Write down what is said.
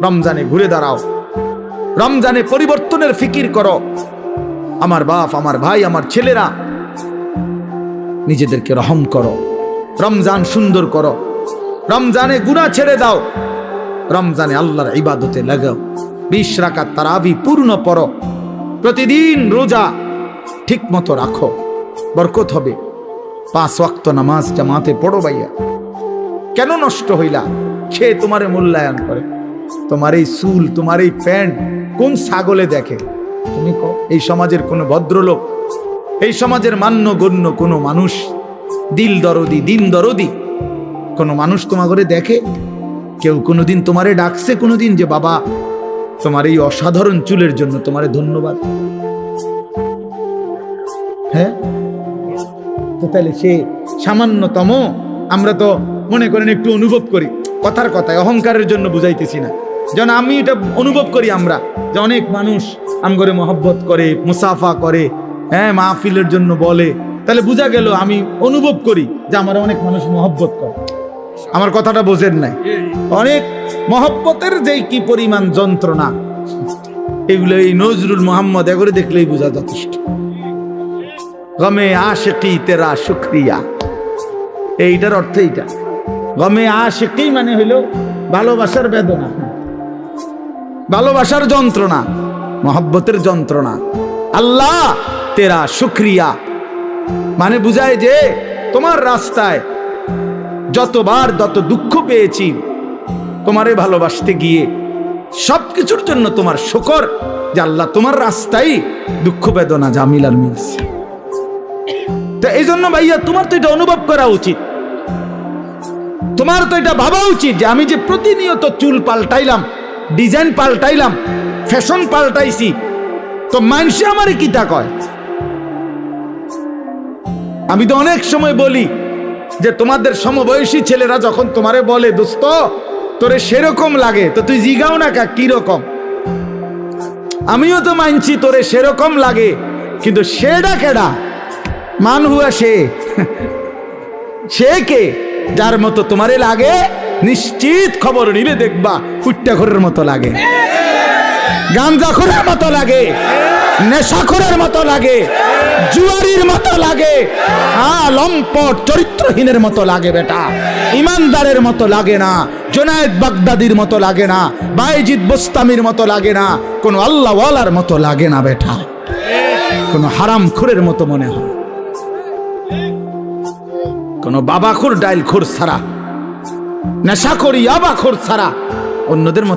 রমজানে ঘুরে দাঁড়াও, রমজানে পরিবর্তনের ফিকির করো। আমার বাপ, আমার ভাই, আমার ছেলেরা, নিজেদেরকে রহম করো, রমজান সুন্দর করো, রমজানে গুনাহ ছেড়ে দাও, রমজানে আল্লাহর ইবাদতে লাগাও। 20 রাকাত তারাবি পূর্ণ পড়ো, প্রতিদিন রোজা ঠিক মতো রাখো, বরকত হবে। 5 ওয়াক্ত নামাজ জামাতে পড়ো ভাইয়া। কেন নষ্ট হইলা? খেয়ে তোমারে মূল্যায়ন করে। তোমার এই চুল, তোমার এই প্যান্ট কোন ছাগলে দেখে? তুমি কো এই সমাজের কোন ভদ্রলোক, এই সমাজের মান্যগণ্য কোন মানুষ, দিল দরদি, দিন দরদি কোন মানুষ তোমার ঘরে দেখে? কেউ কোনোদিন তোমারে ডাকছে কোনোদিন যে বাবা তোমার এই অসাধারণ চুলের জন্য তোমারে ধন্যবাদ? হ্যাঁ, তো তাহলে সে সামান্যতম, আমরা তো মনে করেন একটু অনুভব করি, কথার কথায় অহংকারের জন্য বুঝাইতেছি না, যেন আমি এটা অনুভব করি আমরা যে অনেক মানুষ আমগরে মহব্বত করে, মুসাফা করে, হ্যাঁ, মাহফিলের জন্য বলে, তাহলে বোঝা গেল আমি অনুভব করি যে আমার অনেক মানুষ মহব্বত করে। আমার কথাটা বোঝেন নাই? অনেক মহব্বতের যে কি পরিমাণ যন্ত্রণা, এগুলো এই নজরুল মোহাম্মদ এগুলো দেখলেই বোঝা যথেষ্ট। গমে আশিকি তেরা শুকরিয়া, এইটার অর্থ এইটা। গমে আশিকি মানে হইল ভালোবাসার বেদনা, ভালোবাসার যন্ত্রণা, মহব্বতের যন্ত্রণা। আল্লাহ তেরা শুকরিয়া মানে বুঝায় যে তোমার রাস্তায় যতবার যত দুঃখ পেয়েছি, তোমারে ভালোবাসতে গিয়ে সবকিছুর জন্য তোমার শুকর যে আল্লাহ তোমার রাস্তায় দুঃখ বেদনা জামিলার মিলছে। তো এই জন্য ভাইয়া তোমার তো এটা অনুভব করা উচিত, তোমার তো এটা ভাবা উচিত যে আমি যে প্রতিনিয়ত চুল পাল্টাইলাম, ডিজাইন পাল্টাইলাম, ফ্যাশন পাল্টাইছি, তো মানুষে আমারে কিতা কয়? আমি তো অনেক সময় বলি যে তোমাদের সমবয়সী ছেলেরা যখন তোমারে বলে দোস্ত তোরে সেরকম লাগে, তো তুই জিগাও না কা কি রকম? আমিও তো মানছি তোরে সেরকম লাগে, কিন্তু সেটা কেডা? মান হুয়া সে, সে কে? যার মতো তোমারে লাগে নিশ্চিত খবর নিলে দেখবা ফুট্টাখোরের মতো লাগে, গাঞ্জাখোরের মতো লাগে, নেশাখোরের মতো লাগে, জুয়ারির মতো লাগে, লম্পট চরিত্রহীনের মতো লাগে বেটা, ইমানদারের মতো লাগে না, জুনায়েদ বাগদাদির মতো লাগে না, বাইজিদ বোস্তামির মতো লাগে না, কোন আল্লাহওয়ালার মতো লাগে না বেটা, কোন হারামখোরের মতো মনে হয়, কোন বাবাখোর ডাইলখোর ছাড়া, নেশাখোর ইয়াবাখোর ছাড়া অন্যদের মতো